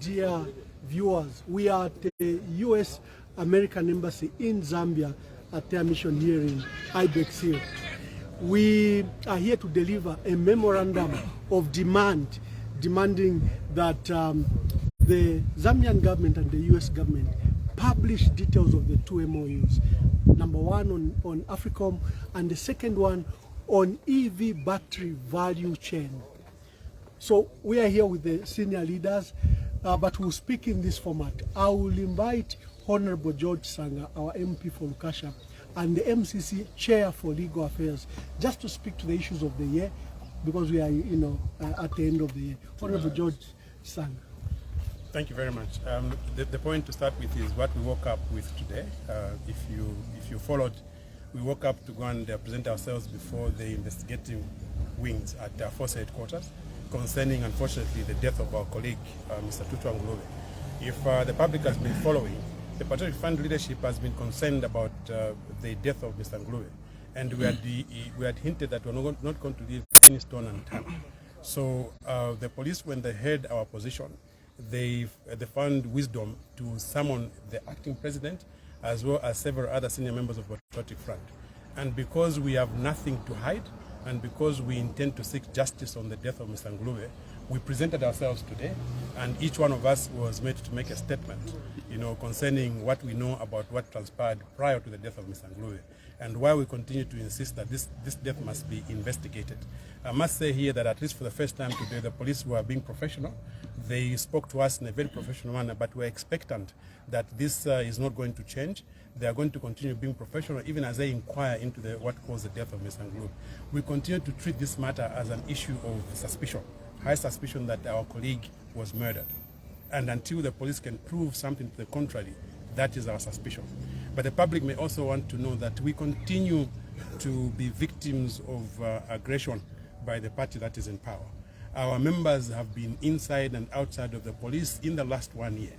dear viewers, we are at the U.S. American Embassy in Zambia at their mission here in Ibex Hill. We are here to deliver a memorandum of demand, demanding that the Zambian government and the U.S. government publish details of the two MOUs. Number one on AFRICOM, and the second one on EV battery value chain. So we are here with the senior leaders, but we'll speak in this format. I will invite Honorable George Sanga, our MP for Lukasha, and the MCC Chair for Legal Affairs, just to speak to the issues of the year, because we are, at the end of the year. Honorable George Sanga. Thank you very much. The point to start with is what we woke up with today. If you followed, we woke up to go and present ourselves before the investigating wings at our force headquarters concerning, unfortunately, the death of our colleague, Mr. Ngulube. If the public has been following, the Patriotic Front leadership has been concerned about the death of Mr. Ngulube, and we had hinted that we're not going to leave any stone unturned. So the police, when they heard our position, they found wisdom to summon the acting president as well as several other senior members of Patriotic Front. And because we have nothing to hide, and because we intend to seek justice on the death of Mr. Ngulube, we presented ourselves today, and each one of us was made to make a statement, concerning what we know about what transpired prior to the death of Mr. Ngulube, and why we continue to insist that this death must be investigated. I must say here that at least for the first time today, the police were being professional. They spoke to us in a very professional manner, but we're expectant that this is not going to change. They are going to continue being professional even as they inquire into what caused the death of Mr. Ngulube. We continue to treat this matter as an issue of suspicion, high suspicion that our colleague was murdered. And until the police can prove something to the contrary, that is our suspicion. But the public may also want to know that we continue to be victims of aggression by the party that is in power. Our members have been inside and outside of the police in the last 1 year.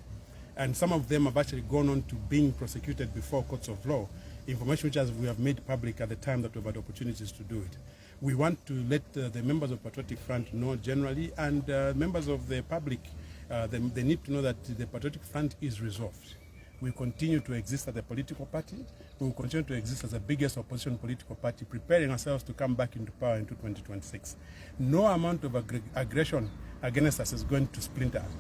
And some of them have actually gone on to being prosecuted before courts of law, information which we have made public at the time that we've had opportunities to do it. We want to let the members of Patriotic Front know generally, and members of the public, they need to know that the Patriotic Front is resolved. We continue to exist as a political party. We will continue to exist as the biggest opposition political party, preparing ourselves to come back into power into 2026. No amount of aggression against us is going to splinter us.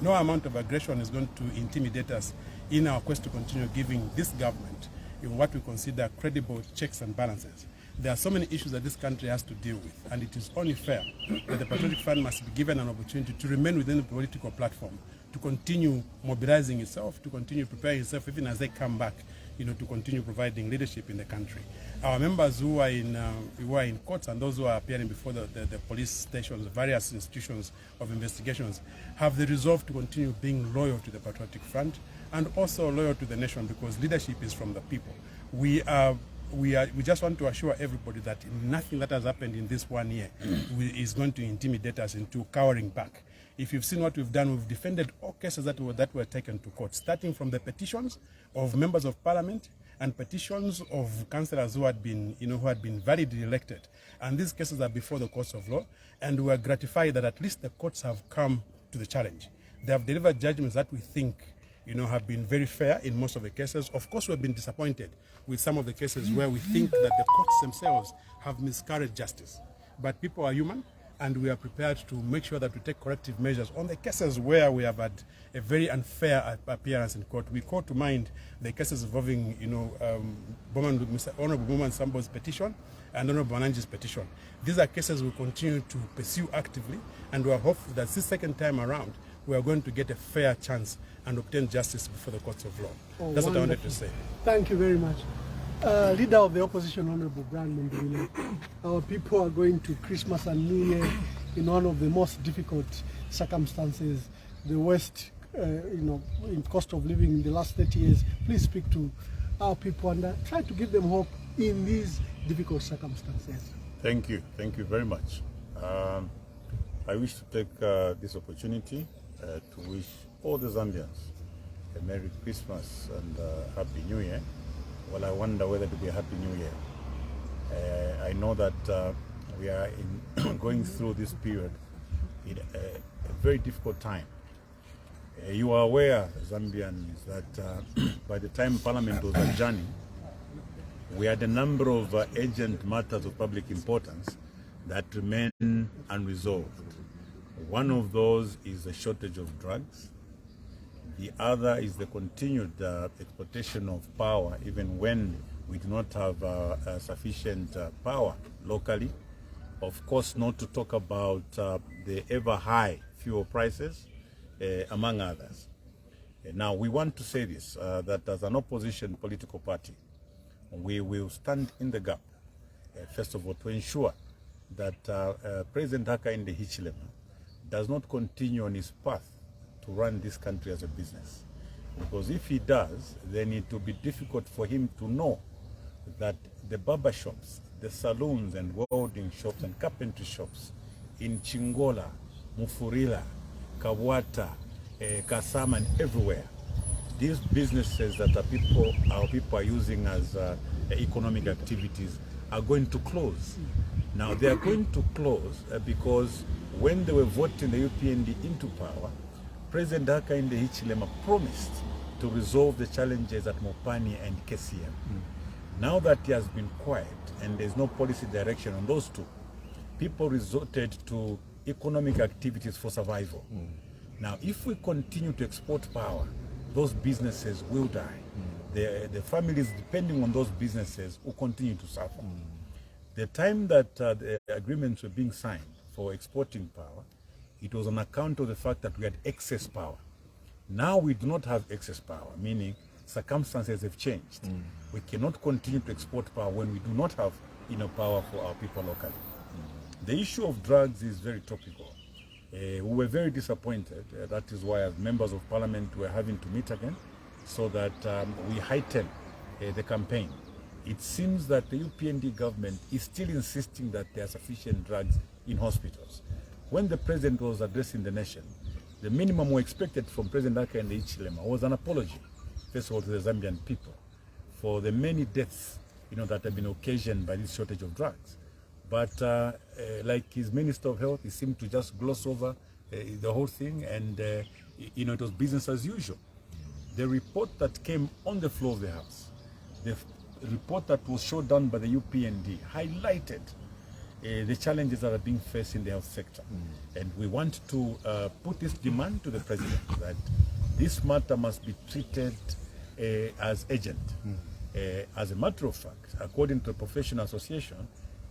No amount of aggression is going to intimidate us in our quest to continue giving this government in what we consider credible checks and balances. There are so many issues that this country has to deal with, and it is only fair that the Patriotic Front must be given an opportunity to remain within the political platform, to continue mobilizing itself, to continue preparing itself even as they come back, to continue providing leadership in the country. Our members who are in courts and those who are appearing before the police stations, various institutions of investigations, have the resolve to continue being loyal to the Patriotic Front and also loyal to the nation, because leadership is from the people. We just want to assure everybody that nothing that has happened in this 1 year is going to intimidate us into cowering back. If you've seen what we've done, we've defended all cases that were taken to court, starting from the petitions of members of parliament and petitions of councillors who had been validly elected. And these cases are before the courts of law, and we are gratified that at least the courts have come to the challenge. They have delivered judgments that we think have been very fair in most of the cases. Of course, we've been disappointed with some of the cases where we think that the courts themselves have miscarried justice. But people are human, and we are prepared to make sure that we take corrective measures on the cases where we have had a very unfair appearance in court. We call to mind the cases involving, Honorable Bowman Sambo's petition and Honorable Bananji's petition. These are cases we continue to pursue actively, and we are hopeful that this second time around, we are going to get a fair chance and obtain justice before the courts of law. That's what I wanted to say. Thank you very much. Leader of the opposition, Honorable Brian Mondwile, our people are going to Christmas and New Year in one of the most difficult circumstances, the worst, in cost of living in the last 30 years. Please speak to our people and try to give them hope in these difficult circumstances. Thank you very much. I wish to take this opportunity to wish all the Zambians a Merry Christmas and Happy New Year. Well, I wonder whether it will be a Happy New Year. I know that we are going through this period in a very difficult time You are aware, Zambians, that by the time Parliament was adjourning, we had a number of urgent matters of public importance that remain unresolved. One of those is the shortage of drugs. The other is the continued exploitation of power, even when we do not have sufficient power locally. Of course, not to talk about the ever high fuel prices, among others. Now, we want to say this, that as an opposition political party, we will stand in the gap, first of all, to ensure that President Hakainde Hichilema does not continue on his path to run this country as a business. Because if he does, then it will be difficult for him to know that the barber shops, the saloons and welding shops and carpentry shops in Chingola, Mufurila, Kawata, Kasama and everywhere, these businesses that our people are using as economic activities are going to close. Now they are going to close because when they were voting the UPND into power, President Hakainde Hichilema promised to resolve the challenges at Mopani and KCM. Now that he has been quiet and there's no policy direction on those two, people resorted to economic activities for survival. Now, if we continue to export power, those businesses will die. The families depending on those businesses will continue to suffer. The time that the agreements were being signed for exporting power, it was on account of the fact that we had excess power. Now we do not have excess power, meaning circumstances have changed. We cannot continue to export power when we do not have enough power for our people locally. The issue of drugs is very topical. We were very disappointed. That is why as members of parliament we're having to meet again so that we heighten the campaign. It seems that the UPND government is still insisting that there are sufficient drugs in hospitals. When the president was addressing the nation, the minimum we expected from President Hakainde Hichilema was an apology, first of all, to the Zambian people for the many deaths, that have been occasioned by this shortage of drugs. But like his Minister of Health, he seemed to just gloss over the whole thing, and it was business as usual. The report that came on the floor of the House, the report that was shot down by the UPND, highlighted the challenges that are being faced in the health sector. And we want to put this demand to the President that this matter must be treated as urgent. As a matter of fact, according to the professional association,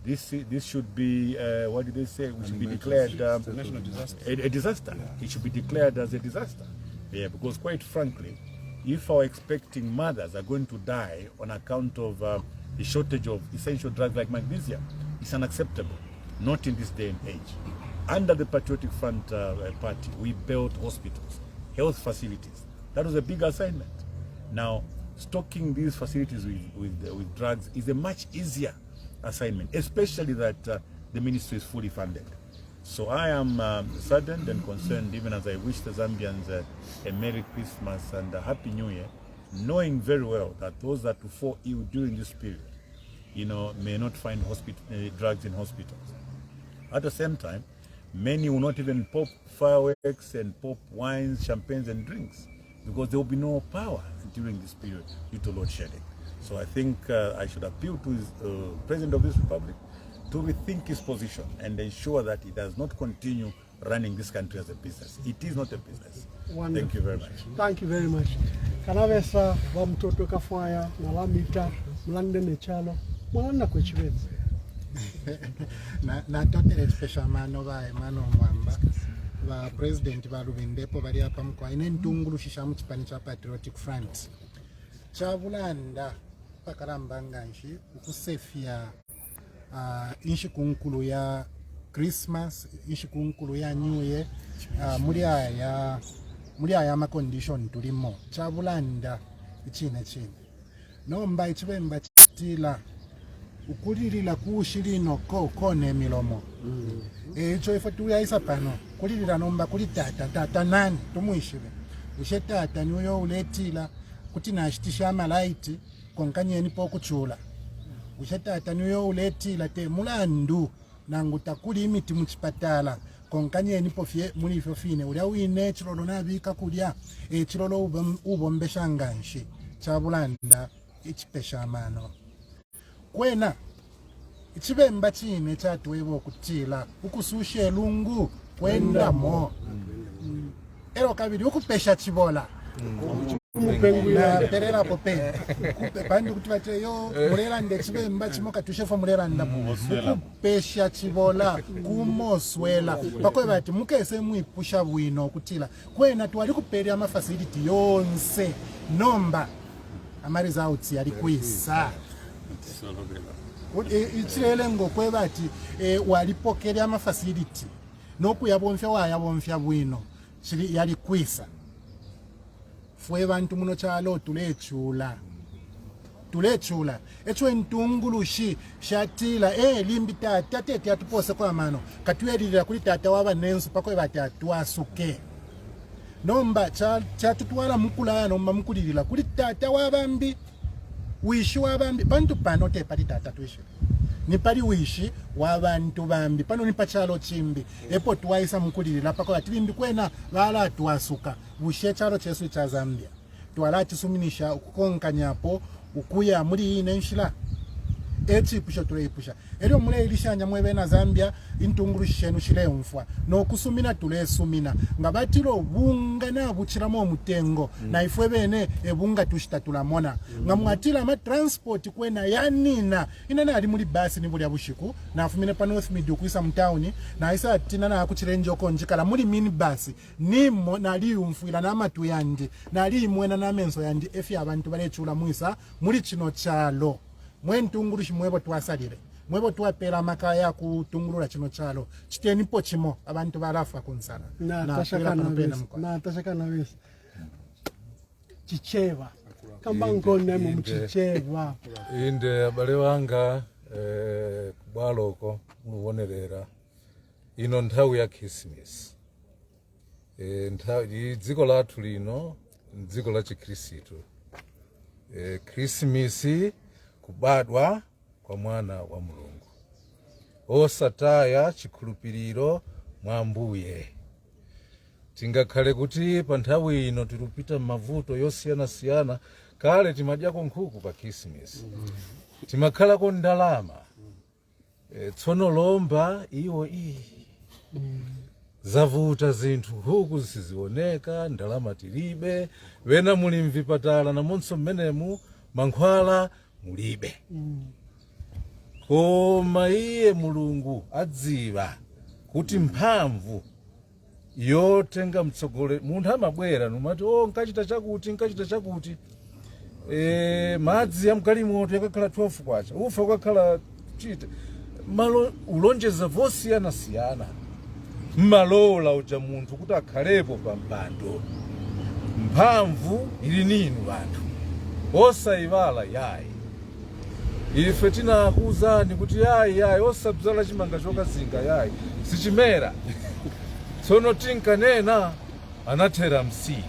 this should be, what did they say? We should be declared a national disaster. A disaster. Yeah. It should be declared as a disaster. Yeah, because quite frankly, if our expecting mothers are going to die on account of the shortage of essential drugs like magnesium, it's unacceptable, not in this day and age. Under the Patriotic Front party, we built hospitals, health facilities. That was a big assignment. Now, stocking these facilities with drugs is a much easier assignment, especially that the ministry is fully funded. So I am saddened and concerned, even as I wish the Zambians a Merry Christmas and a Happy New Year, knowing very well that those that will fall ill during this period, may not find drugs in hospitals. At the same time, many will not even pop fireworks and pop wines, champagnes and drinks because there will be no power during this period due to load shedding. So I think I should appeal to the President of this Republic to rethink his position and ensure that he does not continue running this country as a business. It is not a business. Wonderful. Thank you very much. Thank you very much. Kanavesa vamtoto kafaya nalamita mlande nechalo mwana kwechibezi. Na totere special mano ba emano mwamba ba president ba Lubinda bali apa mko ine ntungulu shisha mchipani cha Patriotic Front. Chabulanda pakalambanga nshi ukusefia inshi kunkulu ya Christmas, inshi kunkulu ya New Year, muri aya ma condition tulimo. Chabulanda ichine. Nomba ichibemba chitila ukulilila kushilino kone milomo. Echo ifatu ya isa pano kulilila nomba kulitata nani tumuishile. Ushetata niyo uletila kutina ashitisha malaiti konkanyeni pokuchula. Ushetata niyo uletila te mulandu nangu takuli imiti mchipatala konkanye nipo fye muri fyo fine uri awine chilolo nabika kulya chilolo ubombesha nganshi chabulanda ichipesha mano kwena ichibemba chine chatwebo kutila ukusushe lungu kwenda mo ero kabiri ukupesha chibola na perera pope bandi kuti bate yo murera ndechibemba chimoka tushefo murera ndapo kupesha chibola kumoswela pakwe bati mukese muipusha bwino kutila kwena twali kuperi ama facility yonse nomba amari zautsi ali kwisa ichirele ngokwe bati walipokeri ama facility noku yabonfya wayabonfya bwino chiri yali kwisa fwe bantu muno chalo tulechula echo entungulushi shatila limbi tata tete atupose kwa mano katwelira kuli tata waba nensu pakwe batatu asuke nomba chatutwala mukula nomba mukulirira kuli tata wabambi wishi wabambi bantu pano te pali tata twishi ni pali wishi wabantu bambi pano ni pachalo chimbi epo twaisa mukulirira pakwe atilimbi kwena wala tuasuka bushe chalo chesu cha Zambia twala chisuminisha ukukonkanyapo ukuya muri ine nshila eti pusha tuleipusha elio mule ilishanya mwebe na Zambia intungulushenu shile mfwa no kusumina tulesumina ngabatilo bunga na buchiramo mutengo na ifwe bene ebunga tushita mona ngamwatila ma transport kwena yanina inana ali muri basi ni buli abushiku na afumine pa North Mid kuisa mtawni na isa tina na akuchirenje okonjikala muri mini basi nimo na ali umfuila na matu yandi na ali mwena na menso yandi efi abantu balechula muisa muri chino chalo mwentungulushi mwebo twasalire mwebo twapera makaya kutungulula chino chalo chitenipo chimo abantu balafa kunsala na tashakana wese chicheva kamba ngone mu chicheva inde abale wanga kubaloko mubonerera ino nthawi ya Christmas nthawi dziko lathu lino dziko la Chikristo Christmas kubadwa kwa mwana wa Mulungu osataya chikhulupiriro mwa Mbuye tingakhale kuti pa nthawi ino tilupita mavuto yosiyana kale timadyako nkhuku pa Christmas timakhala ko ndalama tsono lomba iwo zavuta zinthu nkhuku zisizioneka ndalama tilibe wena muli mvipatala namonso mmenemu mankhwala mulibe koma iye Mulungu adziwa kuti mphamvu yotenga mtsogole munthu amabwera numati nkachita chakuti madzi ya mgalimoto yakakhala 12 kwacha ufa ukakhala chita malo ulonjeza vosiyana mmalola uja munthu kuti akhalepo pa mpando mphamvu ili ninu bantu osayivala yayi ife tinakuuzani kuti yayi osabzala chimanga chokazinga yayi sichimera tsono tinkanena anathera msizi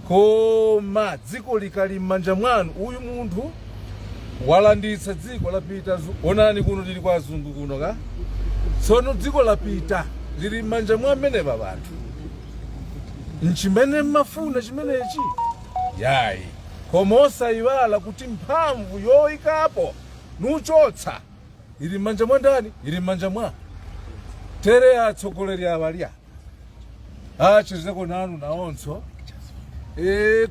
koma dziko likali m'manja mwanu uyu munthu walanditsa dziko lapita onani kuno tili kwa azungu kuno ka tsono dziko lapita lili m'manja mwa amenepa banthu nchimene mmafuna chimenechi yayi koma osayiwala kuti mphamvu yoyikapo nuchotsa ili m'manja mwa ndani ili m'manja mwa tere atsogoleri abalya achizeko nanu naonso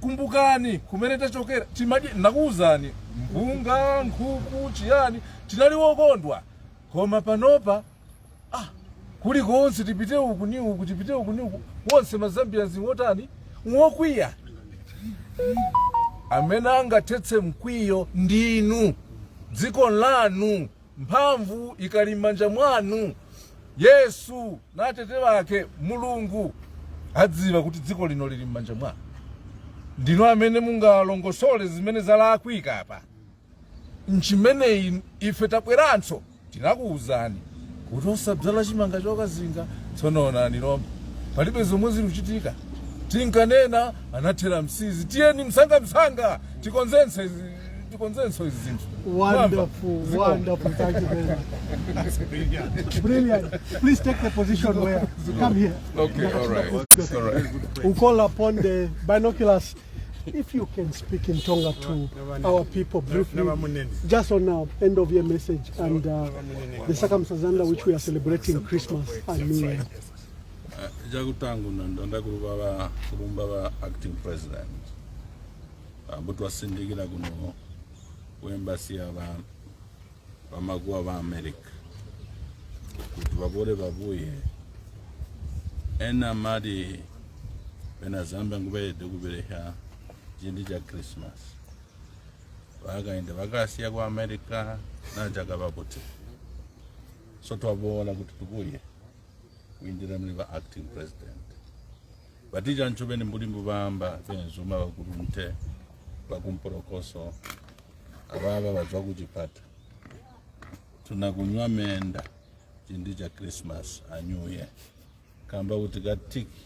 kumbukani kumene tachokera timadye nakuuzani mpunga nkhuku chiyani tinali wokondwa koma panopa kuli konse tipite uku ni uku tipite uku ni uku wonse mazambians wotani wokwiya amene angathetse mkwiyo ndinu dziko lanu mphamvu ikali m'manja mwanu Yesu na atete wake Mulungu adziwa kuti dziko lino lili m'manja mwa ndino amene mungalongosole zimene zalakwika apa nchimene ife tabweranso tinakuuzani kuti osabzala chimanga chokazinga tsono onani lomba palibe zomwe ziluchitika tinkanena anathera msizi tiyeni msanga tikonzense tikonzenso izi zinthu. Wonderful, wonderful. Thank you very much. Brilliant. Please take the position where. Come here. Okay, all right. We'll call upon the binoculars. If you can speak in Tonga to our people briefly, just on our end of year message and the circumstances under which we are celebrating Christmas and New Year. Jagutangu ndakuluba kulumba acting president. But wasindikira kuno embassy aba bamaguwa ba America. Kuti babore babuye. Ena madi bena Zambia ngubede kubereha jindi ja Christmas. Vakaenda vakasiya ku America najaga babuti. So twabona kuti tubuye kuindira mliva acting president. Batija nchubeni mbulimbu bamba benzuma bakurunte bakumporokoso ababa bazwa kuchipata. Tunakunywa menda jindi ja Christmas anyuye. Kamba kuti gatiki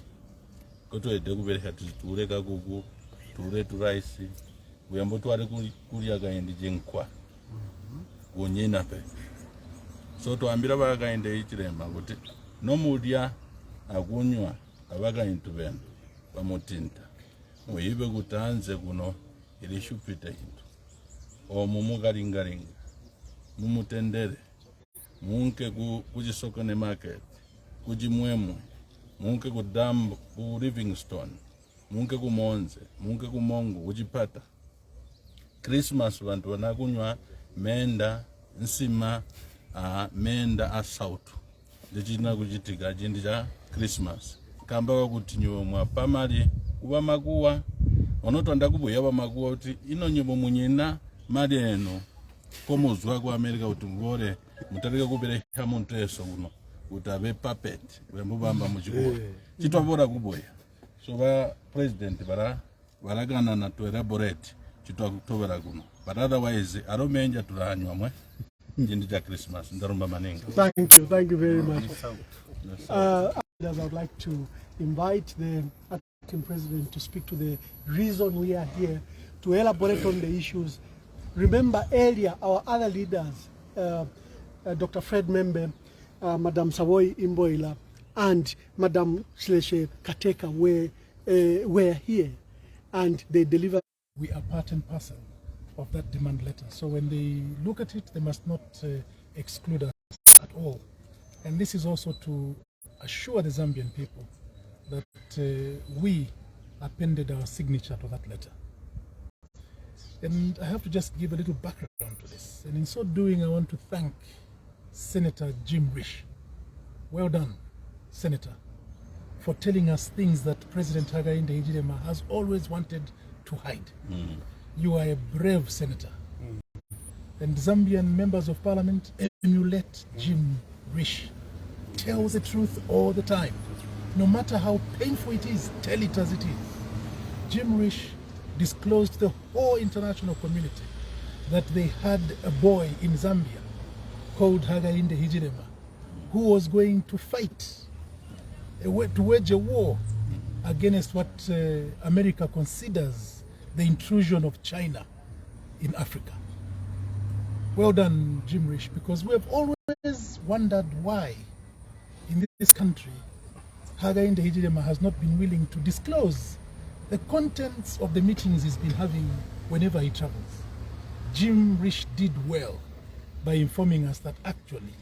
kotoede kubereha tuture kakuku ture turaisi uyambo twari kuri akaende jenkwa wonyena pe so toambira bakaende ichirema kuti nomudya akunywa abakaintu beno bamutinta muyibe kutanze kuno ilishupita into omumukalingalinga mumutendere munke kuchisokone market kujimwemwe munke kudambo ku Livingstone munke kumonze munke kumongo kuchipata Christmas vantu vanakunywa menda nsima menda asautu ndichina kuchitika chindi cha Christmas kamba kuti nyowe mwa pamali kuba makuwa onotonda kubuya ba makuwa kuti ino nyimbo munyina mali eno komuzwa ku America kuti ngore mutarika kubereka muntu eso kuno utabe puppet wembubamba muchikuwa chitwabora kuboya so ba president baragana na to elaborate chitwa kutobera kuno but otherwise aromenja turanywa mwe njindi cha Christmas ndarumba maninga. Thank you very much. I would like to invite the acting president to speak to the reason we are here, to elaborate on the issues. Remember earlier our other leaders, Dr. Fred Membe, Madam Savoy Imboila and Madam Sleshe Kateka were here and they delivered. We are part and parcel of that demand letter. So when they look at it, they must not exclude us at all. And this is also to assure the Zambian people that we appended our signature to that letter. And I have to just give a little background to this. And in so doing, I want to thank Senator Jim Risch. Well done, Senator, for telling us things that President Hakainde Hichilema has always wanted to hide. You are a brave senator. And Zambian members of parliament emulate Jim Risch. Tell the truth all the time. No matter how painful it is, tell it as it is. Jim Risch disclosed to the whole international community that they had a boy in Zambia called Hakainde Hichilema who was going to fight, to wage a war against what America considers the intrusion of China in Africa. Well done, Jim Risch, because we have always wondered why in this country Hakainde Hichilema has not been willing to disclose the contents of the meetings he's been having whenever he travels. Jim Risch did well by informing us that actually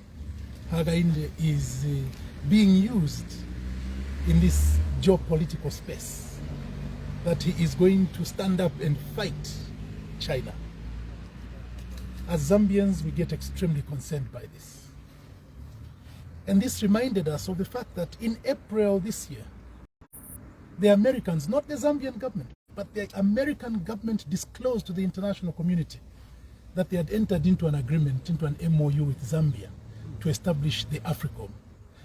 Hakainde is being used in this geopolitical space, that he is going to stand up and fight China. As Zambians, we get extremely concerned by this. And this reminded us of the fact that in April this year, the Americans, not the Zambian government, but the American government disclosed to the international community that they had entered into an agreement, into an MOU with Zambia to establish the AFRICOM.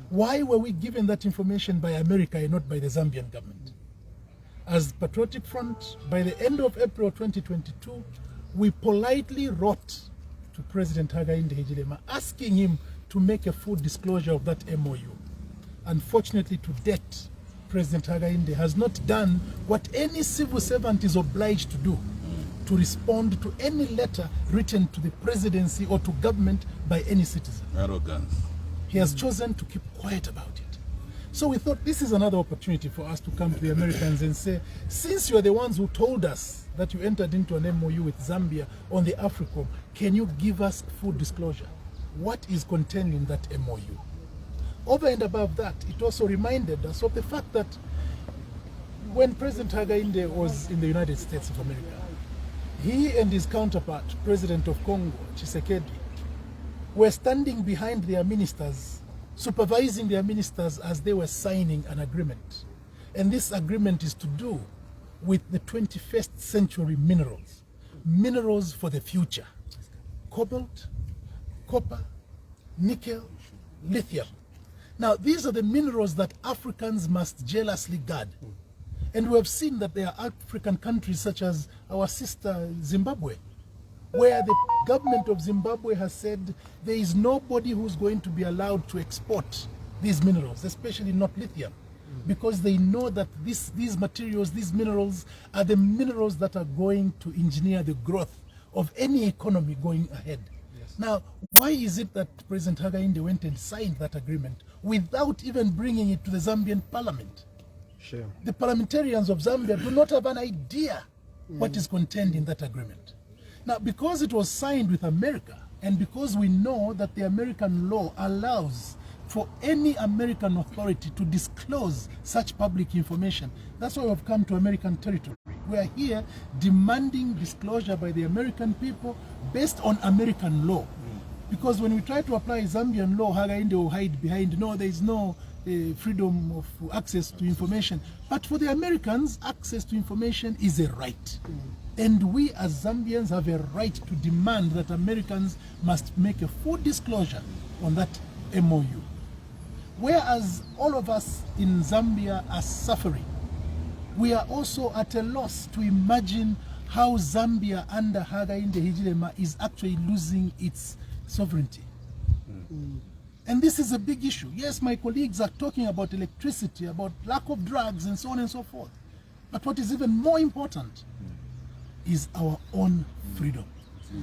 Why were we given that information by America and not by the Zambian government? As Patriotic Front, by the end of April 2022, we politely wrote to President Hakainde Hichilema asking him to make a full disclosure of that MOU. Unfortunately, to date, President Hakainde has not done what any civil servant is obliged to do, to respond to any letter written to the presidency or to government by any citizen. Arrogance. He has chosen to keep quiet about it. So we thought this is another opportunity for us to come to the Americans and say, since you are the ones who told us that you entered into an MOU with Zambia on the AFRICOM, can you give us full disclosure? What is contained in that MOU? Over and above that, it also reminded us of the fact that when President Hakainde was in the United States of America, he and his counterpart, President of Congo, Tshisekedi, were standing behind their ministers, supervising their ministers as they were signing an agreement. And this agreement is to do with the 21st century minerals, minerals for the future: cobalt, copper, nickel, lithium. Now, these are the minerals that Africans must jealously guard. And we have seen that there are African countries such as our sister Zimbabwe, where the government of Zimbabwe has said there is nobody who's going to be allowed to export these minerals, especially not lithium, because they know that these materials, these minerals, are the minerals that are going to engineer the growth of any economy going ahead. Yes. Now, why is it that President Hakainde went and signed that agreement without even bringing it to the Zambian parliament? Sure. The parliamentarians of Zambia do not have an idea what is contained in that agreement. Now, because it was signed with America, and because we know that the American law allows for any American authority to disclose such public information, that's why we've come to American territory. We are here demanding disclosure by the American people based on American law. Because when we try to apply Zambian law, Hakainde will hide behind, no, there is no freedom of access to information. But for the Americans, access to information is a right. And we as Zambians have a right to demand that Americans must make a full disclosure on that MOU. Whereas all of us in Zambia are suffering, we are also at a loss to imagine how Zambia under Hakainde Hichilema is actually losing its sovereignty. And this is a big issue. Yes, my colleagues are talking about electricity, about lack of drugs, and so on and so forth. But what is even more important is our own freedom.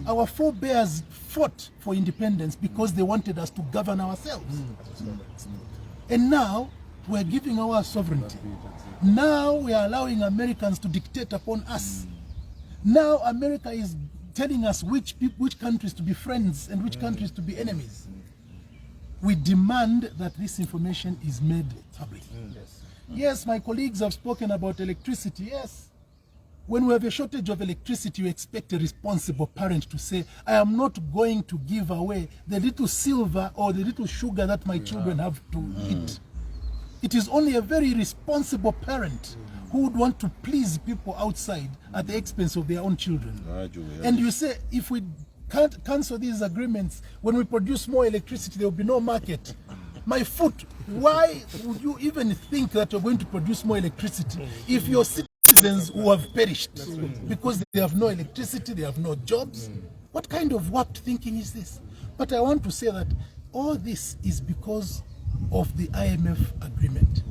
Our forebears fought for independence because they wanted us to govern ourselves. And now we're giving our sovereignty. Now we are allowing Americans to dictate upon us. Now America is telling us which countries to be friends and which countries to be enemies. We demand that this information is made public. Yes, my colleagues have spoken about electricity. Yes. When we have a shortage of electricity, you expect a responsible parent to say, I am not going to give away the little silver or the little sugar that my children have to eat. It is only a very responsible parent who would want to please people outside at the expense of their own children. And you say, if we can't cancel these agreements, when we produce more electricity, there will be no market. My foot, why would you even think that you're going to produce more electricity if your citizens who have perished because they have no electricity, they have no jobs? What kind of warped thinking is this? But I want to say that all this is because of the IMF agreement.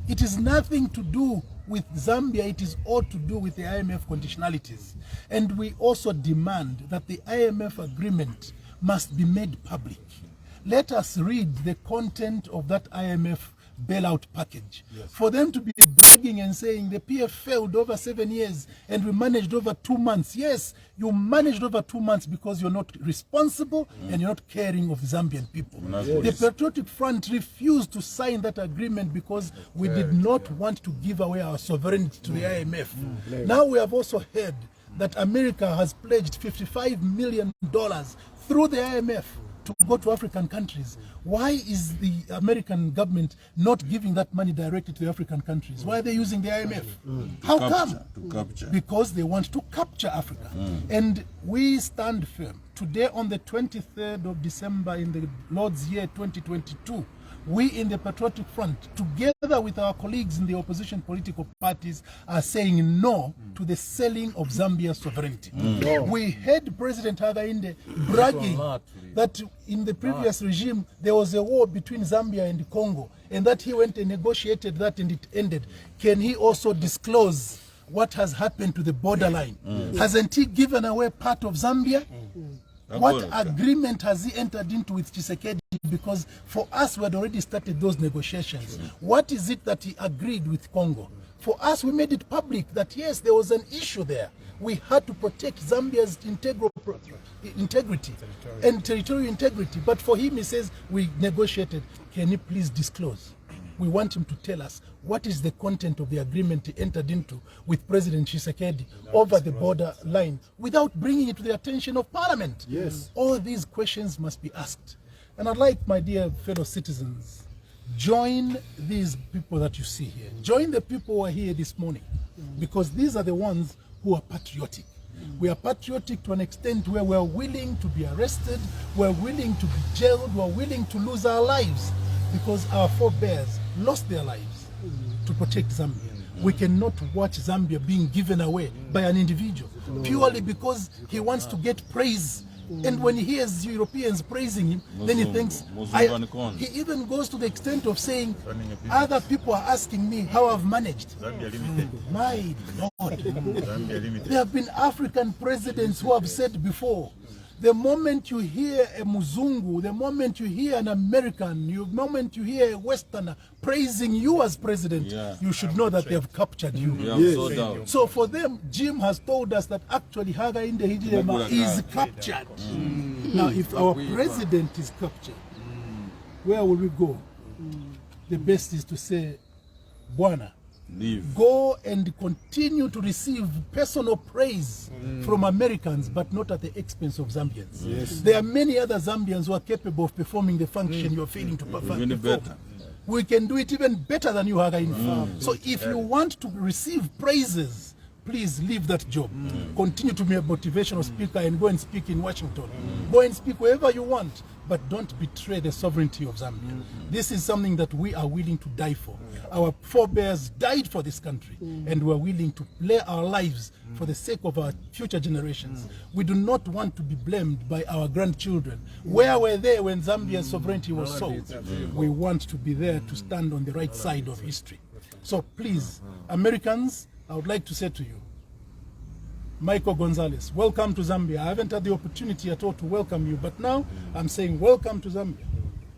It is nothing to do with Zambia, it is all to do with the IMF conditionalities. And we also demand that the IMF agreement must be made public. Let us read the content of that IMF bailout package. Yes. For them to be bragging and saying the PF failed over 7 years and we managed over 2 months. Yes, you managed over 2 months because you're not responsible and you're not caring of Zambian people. The Patriotic Front refused to sign that agreement because we did not want to give away our sovereignty to the IMF. Now we have also heard that America has pledged $55 million through the IMF to go to African countries. Why is the American government not giving that money directly to the African countries? Why are they using the IMF? How come? To capture. Because they want to capture Africa. And we stand firm. Today on the 23rd of December in the Lord's year 2022, we in the Patriotic Front, together with our colleagues in the opposition political parties, are saying no to the selling of Zambia's sovereignty. We heard President Hakainde bragging that in the previous regime there was a war between Zambia and Congo, and that he went and negotiated that and it ended. Can he also disclose what has happened to the borderline. Hasn't he given away part of Zambia? What agreement has he entered into with Tshisekedi? Because for us, we had already started those negotiations. What is it that he agreed with Congo? For us, we made it public that yes, there was an issue there. We had to protect Zambia's integrity and territorial integrity. But for him, he says, we negotiated. Can you please disclose? We want him to tell us what is the content of the agreement he entered into with President Tshisekedi over the border line without bringing it to the attention of Parliament. Yes. All these questions must be asked. And I'd like, my dear fellow citizens, join these people that you see here. Join the people who are here this morning, because these are the ones who are patriotic. We are patriotic to an extent where we are willing to be arrested, we are willing to be jailed, we are willing to lose our lives, because our forebears lost their lives to protect Zambia. We cannot watch Zambia being given away by an individual purely because he wants to get praise. And when he hears Europeans praising him, then he thinks, he even goes to the extent of saying, other people are asking me how I've managed. My Lord. There have been African presidents who have said before, the moment you hear a Muzungu, the moment you hear an American, the moment you hear a Westerner praising you as president, you should know that they have captured you. So for them, Jim has told us that actually Hakainde Hichilema is captured. Now, if our president is captured, where will we go? The best is to say, Bwana, go and continue to receive personal praise from Americans, but not at the expense of Zambians. There are many other Zambians who are capable of performing the function you're failing to perform. We can do it even better than you, Hakainde. So if you want to receive praises, please leave that job. Continue to be a motivational speaker and go and speak in Washington. Go and speak wherever you want, but don't betray the sovereignty of Zambia. This is something that we are willing to die for. Our forebears died for this country, and we're willing to lay our lives for the sake of our future generations. We do not want to be blamed by our grandchildren. Where were they when Zambia's sovereignty was sold? We want to be there to stand on the right side of history. So please, Americans, I would like to say to you, Michael Gonzalez, welcome to Zambia. I haven't had the opportunity at all to welcome you, but now I'm saying welcome to Zambia.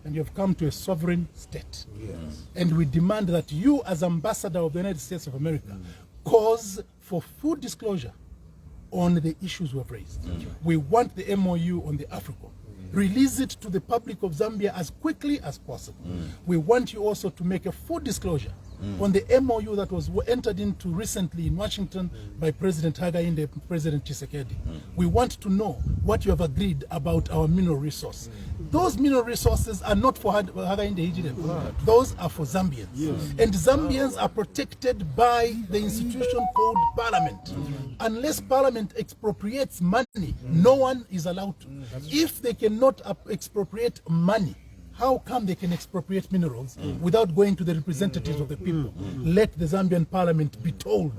And you have come to a sovereign state. And we demand that you, as ambassador of the United States of America, cause for full disclosure on the issues we have raised. We want the MOU on the AFRICOM. Release it to the public of Zambia as quickly as possible. We want you also to make a full disclosure on the MOU that was entered into recently in Washington by President Hakainde and President Tshisekedi. We want to know what you have agreed about our mineral resource. Those mineral resources are not for Hakainde Hichilema. Those are for Zambians. And Zambians are protected by the institution called Parliament. Unless Parliament expropriates money, no one is allowed to. If they cannot expropriate money, how come they can expropriate minerals without going to the representatives of the people? Let the Zambian parliament be told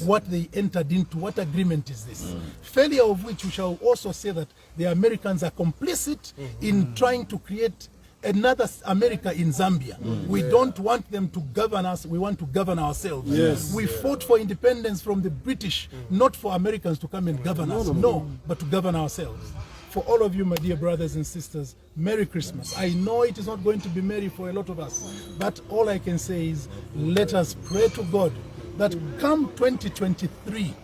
what they entered into, what agreement is this? Failure of which we shall also say that the Americans are complicit in trying to create another America in Zambia. We don't want them to govern us, we want to govern ourselves. We fought for independence from the British, not for Americans to come and govern us, but to govern ourselves. For all of you, my dear brothers and sisters, Merry Christmas. I know it is not going to be merry for a lot of us, but all I can say is let us pray to God that come 2023,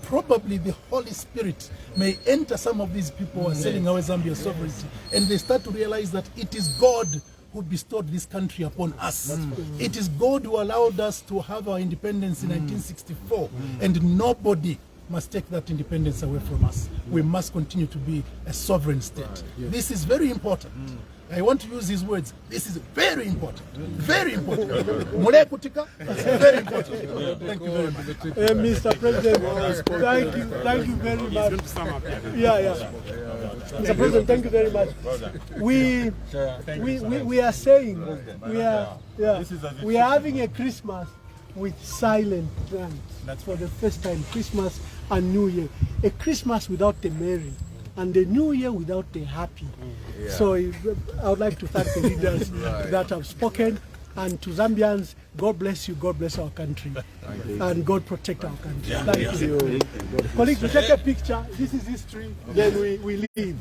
probably the Holy Spirit may enter some of these people who are selling away Zambia's sovereignty, and they start to realize that it is God who bestowed this country upon us. It is God who allowed us to have our independence in 1964, and nobody must take that independence away from us. We must continue to be a sovereign state. This is very important. I want to use his words. This is very important. Very important. Very important. Thank you very much. Mr. President, thank you very much. Mr. President, thank you very much. We are saying we are having a Christmas with silent drums for the first time, Christmas and New Year. A Christmas without the merry, and the New Year without the happy. So I would like to thank the leaders that have spoken. And to Zambians, God bless you, God bless our country, and God protect our country. Thank you. Colleagues, we take a picture. This is history, then we leave.